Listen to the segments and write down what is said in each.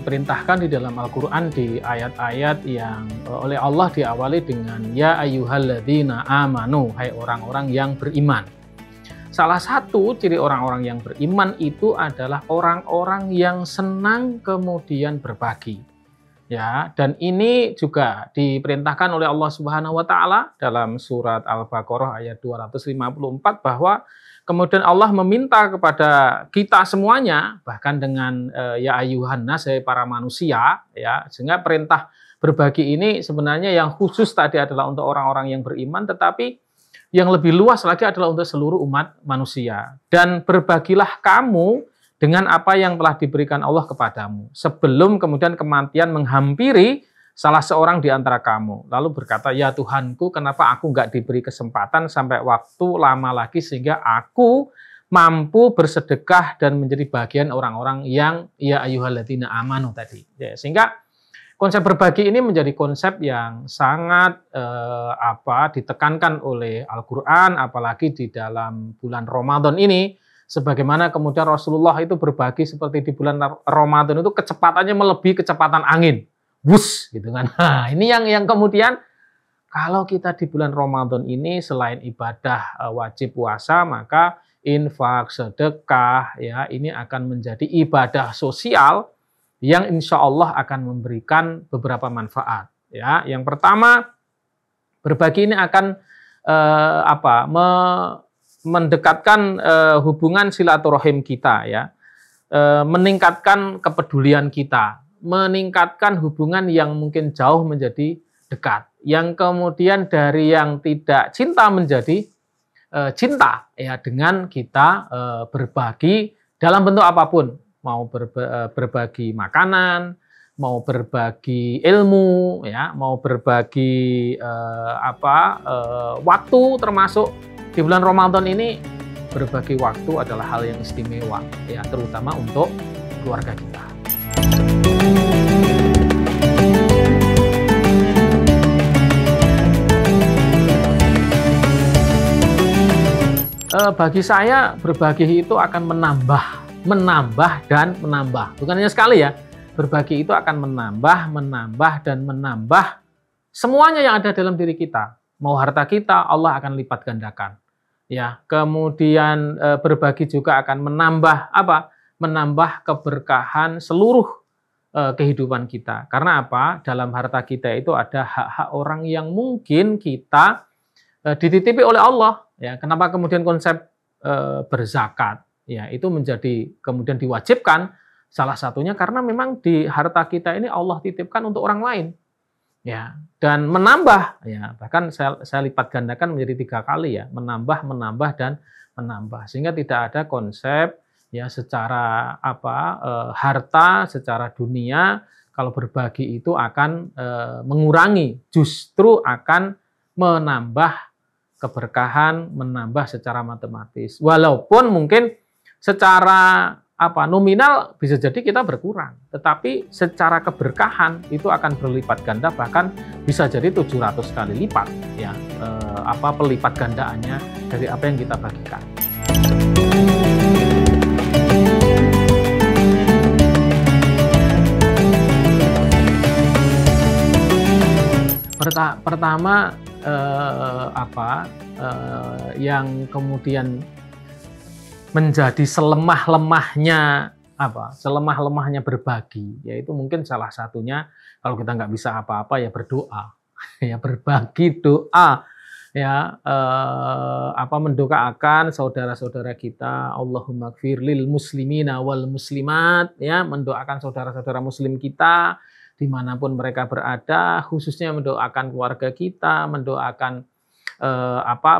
diperintahkan di dalam Al-Quran di ayat-ayat yang oleh Allah diawali dengan ya ayyuhalladzina amanu, hai orang-orang yang beriman. Salah satu ciri orang-orang yang beriman itu adalah orang-orang yang senang kemudian berbagi. Ya, dan ini juga diperintahkan oleh Allah Subhanahu wa taala dalam surat Al-Baqarah ayat 254 bahwa kemudian Allah meminta kepada kita semuanya, bahkan dengan ya ayyuhan nas, para manusia, ya, sehingga perintah berbagi ini sebenarnya yang khusus tadi adalah untuk orang-orang yang beriman, tetapi yang lebih luas lagi adalah untuk seluruh umat manusia. Dan berbagilah kamu dengan apa yang telah diberikan Allah kepadamu, sebelum kemudian kematian menghampiri salah seorang di antara kamu. Lalu berkata, ya Tuhanku, kenapa aku nggak diberi kesempatan sampai waktu lama lagi sehingga aku mampu bersedekah dan menjadi bagian orang-orang yang ya ayyuhalladzina amanu tadi. Ya, sehingga konsep berbagi ini menjadi konsep yang sangat ditekankan oleh Al-Quran, apalagi di dalam bulan Ramadan ini. Sebagaimana kemudian Rasulullah itu berbagi seperti di bulan Ramadan itu kecepatannya melebihi kecepatan angin. Wus, gitu kan. Nah, ini yang kemudian kalau kita di bulan Ramadan ini selain ibadah wajib puasa, maka infak, sedekah, ya, ini akan menjadi ibadah sosial yang insya Allah akan memberikan beberapa manfaat. Ya, yang pertama, berbagi ini akan mendekatkan hubungan silaturahim kita, ya, meningkatkan kepedulian kita, meningkatkan hubungan yang mungkin jauh menjadi dekat, yang kemudian dari yang tidak cinta menjadi cinta, ya, dengan kita berbagi dalam bentuk apapun, mau berbagi makanan, mau berbagi ilmu, ya, mau berbagi waktu, termasuk di bulan Ramadan ini berbagi waktu adalah hal yang istimewa, ya, terutama untuk keluarga kita. Bagi saya berbagi itu akan menambah dan menambah. Bukan hanya sekali, ya. Berbagi itu akan menambah dan menambah semuanya yang ada dalam diri kita. Mau harta kita, Allah akan lipat gandakan. Ya, kemudian berbagi juga akan menambah menambah keberkahan seluruh kehidupan kita. Karena apa? Dalam harta kita itu ada hak-hak orang yang mungkin kita dititipi oleh Allah. Ya, kenapa kemudian konsep berzakat, ya, itu menjadi kemudian diwajibkan? Salah satunya karena memang di harta kita ini Allah titipkan untuk orang lain. Ya, dan menambah, ya, bahkan saya lipat gandakan menjadi 3 kali, ya, menambah dan menambah, sehingga tidak ada konsep, ya, secara harta, secara dunia kalau berbagi itu akan mengurangi, justru akan menambah keberkahan, menambah secara matematis, walaupun mungkin secara nominal bisa jadi kita berkurang, tetapi secara keberkahan itu akan berlipat ganda, bahkan bisa jadi 700 kali lipat, ya, pelipat gandaannya dari apa yang kita bagikan. Pertama, yang kemudian menjadi selemah-lemahnya berbagi, yaitu mungkin salah satunya kalau kita nggak bisa apa-apa, ya, berdoa, ya, berbagi doa, ya, mendoakan saudara-saudara kita, Allahumma gfir lil muslimina wal muslimat, ya, mendoakan saudara-saudara muslim kita dimanapun mereka berada, khususnya mendoakan keluarga kita, mendoakan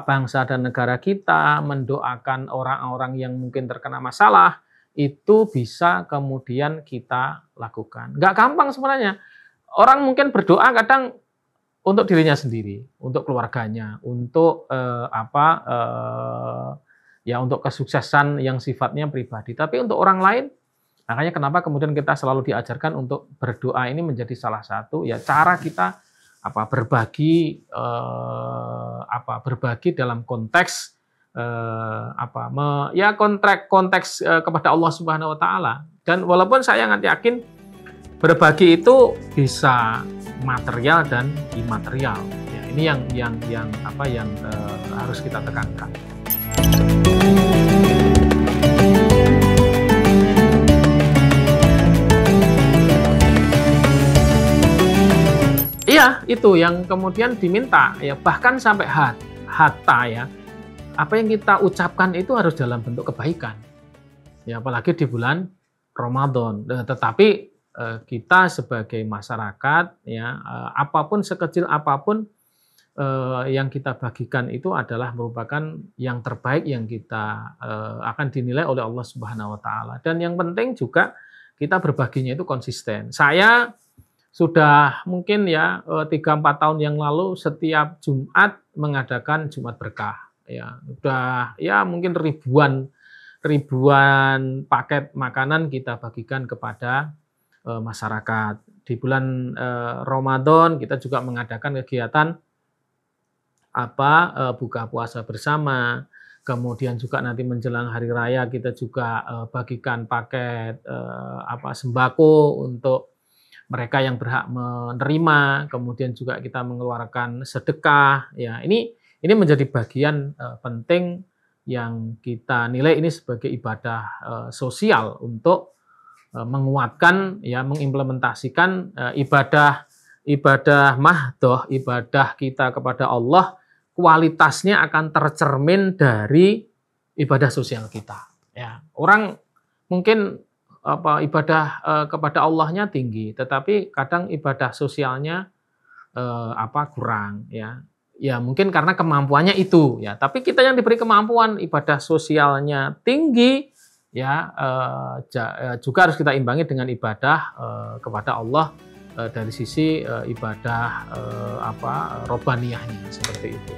bangsa dan negara kita, mendoakan orang-orang yang mungkin terkena masalah, itu bisa kemudian kita lakukan. Nggak gampang sebenarnya. Orang mungkin berdoa kadang untuk dirinya sendiri, untuk keluarganya, untuk untuk kesuksesan yang sifatnya pribadi. Tapi untuk orang lain, makanya kenapa kemudian kita selalu diajarkan untuk berdoa, ini menjadi salah satu, ya, cara kita berbagi dalam konteks konteks kepada Allah Subhanahu wa taala. Dan walaupun saya sangat yakin Berbagi itu bisa material dan imaterial. Ya, ini yang harus kita tekankan. Iya, itu yang kemudian diminta ya, bahkan sampai hatta ya. Apa yang kita ucapkan itu harus dalam bentuk kebaikan. Ya, apalagi di bulan Ramadan. Tetapi kita sebagai masyarakat ya, apapun sekecil apapun yang kita bagikan itu adalah merupakan yang terbaik yang kita akan dinilai oleh Allah Subhanahu wa taala. Dan yang penting juga kita berbaginya itu konsisten. Saya sudah mungkin ya 3-4 tahun yang lalu setiap Jumat mengadakan Jumat Berkah. Ya, sudah ya mungkin ribuan paket makanan kita bagikan kepada masyarakat. Di bulan Ramadan kita juga mengadakan kegiatan buka puasa bersama. Kemudian juga nanti menjelang hari raya kita juga bagikan paket sembako untuk mereka yang berhak menerima, kemudian juga kita mengeluarkan sedekah. Ya, ini menjadi bagian penting yang kita nilai ini sebagai ibadah sosial untuk menguatkan ya, mengimplementasikan ibadah mahdoh, ibadah kita kepada Allah, kualitasnya akan tercermin dari ibadah sosial kita. Ya, orang mungkin ibadah kepada Allahnya tinggi, tetapi kadang ibadah sosialnya kurang ya. Ya mungkin karena kemampuannya itu ya. Tapi kita yang diberi kemampuan ibadah sosialnya tinggi ya, juga harus kita imbangi dengan ibadah kepada Allah dari sisi ibadah robbaniyahnya seperti itu.